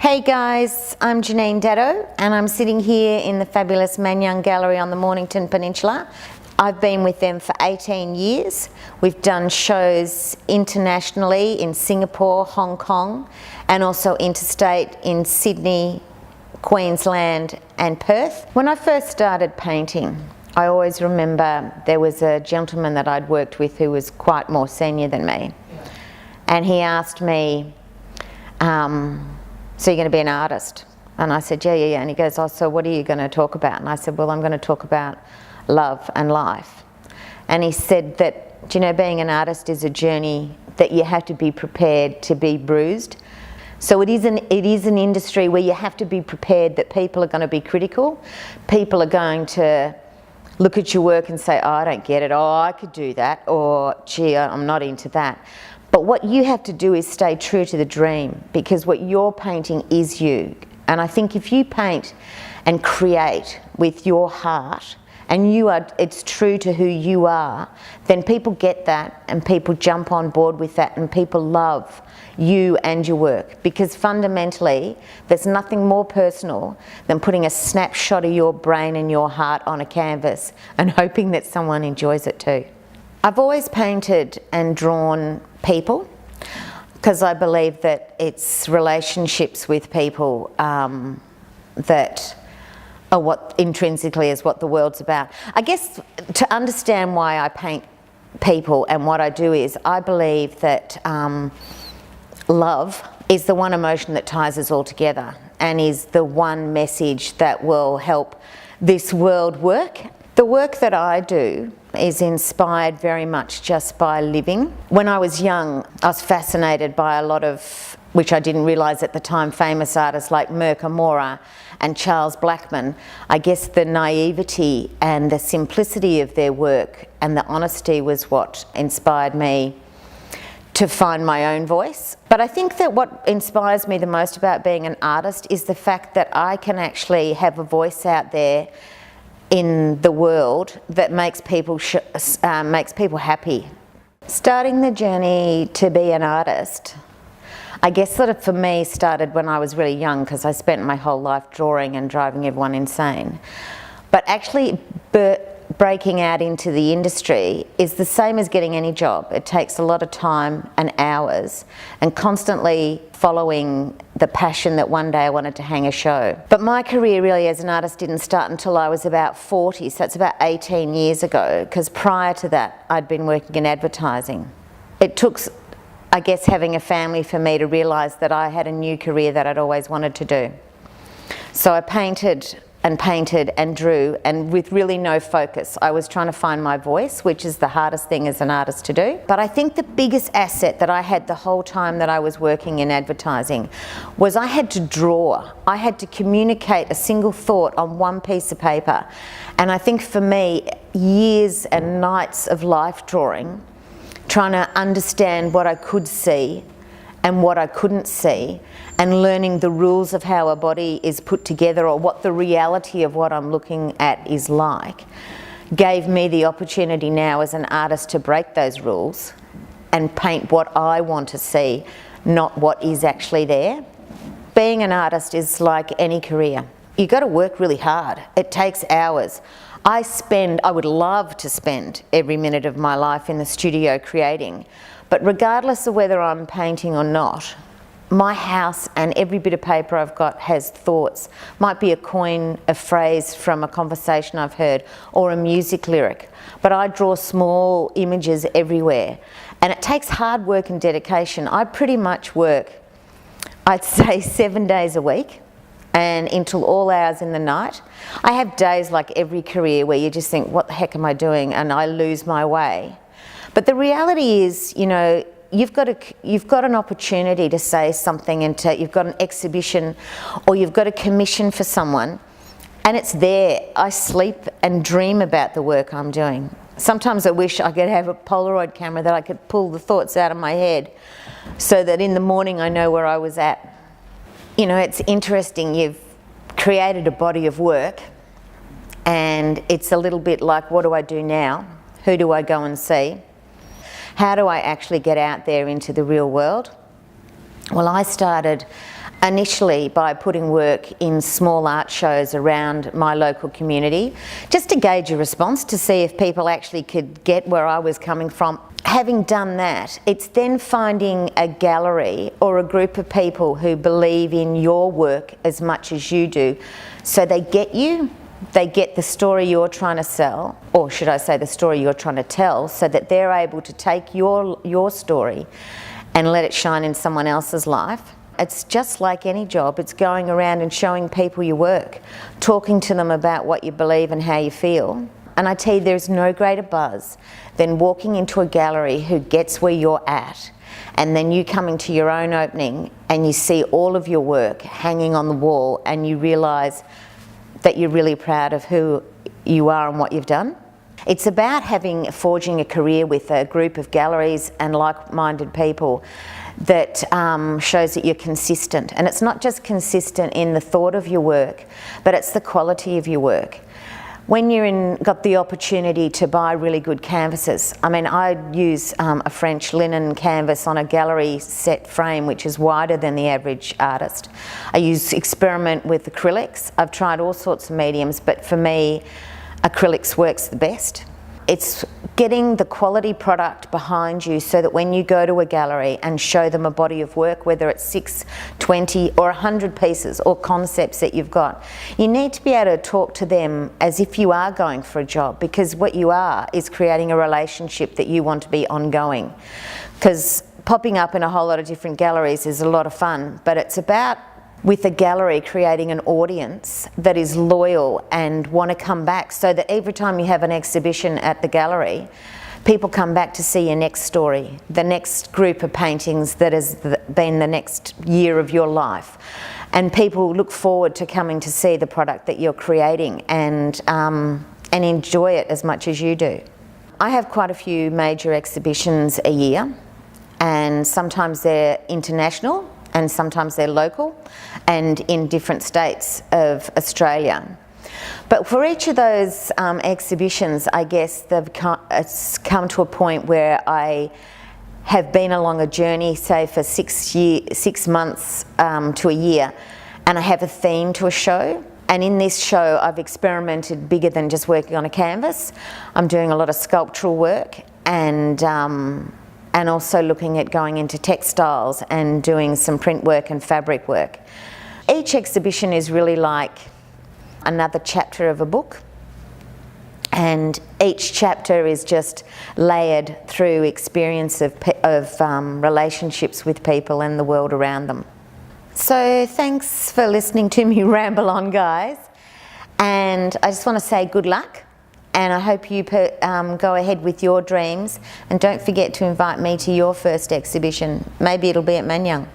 Hey guys, I'm Janine Daddo and I'm sitting here in the fabulous Manyang Gallery on the Mornington Peninsula. I've been with them for 18 years. We've done shows internationally in Singapore, Hong Kong, and also interstate in Sydney, Queensland and Perth. When I first started painting, I always remember there was a gentleman that I'd worked with who was quite more senior than me. And he asked me, so you're going to be an artist? And I said, yeah. And he goes, oh, so what are you going to talk about? And I said, well, I'm going to talk about love and life. And he said that, do you know, being an artist is a journey that you have to be prepared to be bruised. So it is an industry where you have to be prepared that people are going to be critical. People are going to look at your work and say, oh, I don't get it. Oh, I could do that. Or, gee, I'm not into that. But what you have to do is stay true to the dream, because what you're painting is you. And I think if you paint and create with your heart and it's true to who you are, then people get that and people jump on board with that and people love you and your work. Because fundamentally, there's nothing more personal than putting a snapshot of your brain and your heart on a canvas and hoping that someone enjoys it too. I've always painted and drawn people because I believe that it's relationships with people that are what intrinsically is what the world's about. I guess to understand why I paint people and what I do is I believe that love is the one emotion that ties us all together and is the one message that will help this world work. The work that I do is inspired very much just by living. When I was young, I was fascinated by a lot of, which I didn't realise at the time, famous artists like Mirka Mora and Charles Blackman. I guess the naivety and the simplicity of their work and the honesty was what inspired me to find my own voice. But I think that what inspires me the most about being an artist is the fact that I can actually have a voice out there in the world that makes people happy. Starting the journey to be an artist, I guess sort of for me started when I was really young, because I spent my whole life drawing and driving everyone insane. But actually breaking out into the industry is the same as getting any job. It takes a lot of time and hours and constantly following the passion that one day I wanted to hang a show. But my career really as an artist didn't start until I was about 40, so that's about 18 years ago, because prior to that I'd been working in advertising. It took, I guess, having a family for me to realise that I had a new career that I'd always wanted to do. So I painted and drew, and with really no focus. I was trying to find my voice, which is the hardest thing as an artist to do. But I think the biggest asset that I had the whole time that I was working in advertising was I had to draw. I had to communicate a single thought on one piece of paper. And I think for me, years and nights of life drawing, trying to understand what I could see and what I couldn't see, and learning the rules of how a body is put together or what the reality of what I'm looking at is like, gave me the opportunity now as an artist to break those rules and paint what I want to see, not what is actually there. Being an artist is like any career. You've got to work really hard. It takes hours. I would love to spend every minute of my life in the studio creating, but regardless of whether I'm painting or not, my house and every bit of paper I've got has thoughts. Might be a coin, a phrase from a conversation I've heard, or a music lyric. But I draw small images everywhere. And it takes hard work and dedication. I pretty much work, I'd say 7 days a week, and until all hours in the night. I have days like every career where you just think, what the heck am I doing? And I lose my way. But the reality is, you know, you've got an opportunity to say something, and you've got an exhibition or you've got a commission for someone, and it's there. I sleep and dream about the work I'm doing. Sometimes I wish I could have a Polaroid camera that I could pull the thoughts out of my head so that in the morning I know where I was at. You know, it's interesting, you've created a body of work and it's a little bit like, what do I do now? Who do I go and see? How do I actually get out there into the real world? Well, I started initially by putting work in small art shows around my local community, just to gauge a response to see if people actually could get where I was coming from. Having done that, it's then finding a gallery or a group of people who believe in your work as much as you do, so they get you, they get the story you're trying to sell, or should I say the story you're trying to tell, so that they're able to take your story and let it shine in someone else's life. It's just like any job. It's going around and showing people your work, talking to them about what you believe and how you feel. And I tell you, there's no greater buzz than walking into a gallery who gets where you're at, and then you coming to your own opening and you see all of your work hanging on the wall and you realise that you're really proud of who you are and what you've done. It's about forging a career with a group of galleries and like-minded people that shows that you're consistent. And it's not just consistent in the thought of your work, but it's the quality of your work. When got the opportunity to buy really good canvases, I mean, I use a French linen canvas on a gallery set frame, which is wider than the average artist. I experiment with acrylics. I've tried all sorts of mediums, but for me, acrylics works the best. It's getting the quality product behind you so that when you go to a gallery and show them a body of work, whether it's 6, 20 or 100 pieces or concepts that you've got, you need to be able to talk to them as if you are going for a job, because what you are is creating a relationship that you want to be ongoing. Because popping up in a whole lot of different galleries is a lot of fun, but it's about, with a gallery, creating an audience that is loyal and want to come back, so that every time you have an exhibition at the gallery, people come back to see your next story, the next group of paintings that has been the next year of your life. And people look forward to coming to see the product that you're creating and enjoy it as much as you do. I have quite a few major exhibitions a year, and sometimes they're international, and sometimes they're local and in different states of Australia. But for each of those exhibitions, I guess it's come to a point where I have been along a journey, say for 6 months to a year, and I have a theme to a show. And in this show, I've experimented bigger than just working on a canvas. I'm doing a lot of sculptural work and also looking at going into textiles and doing some print work and fabric work. Each exhibition is really like another chapter of a book, and each chapter is just layered through experience of relationships with people and the world around them. So thanks for listening to me ramble on, guys, and I just want to say good luck. And I hope you go ahead with your dreams, and don't forget to invite me to your first exhibition. Maybe it'll be at Manyang.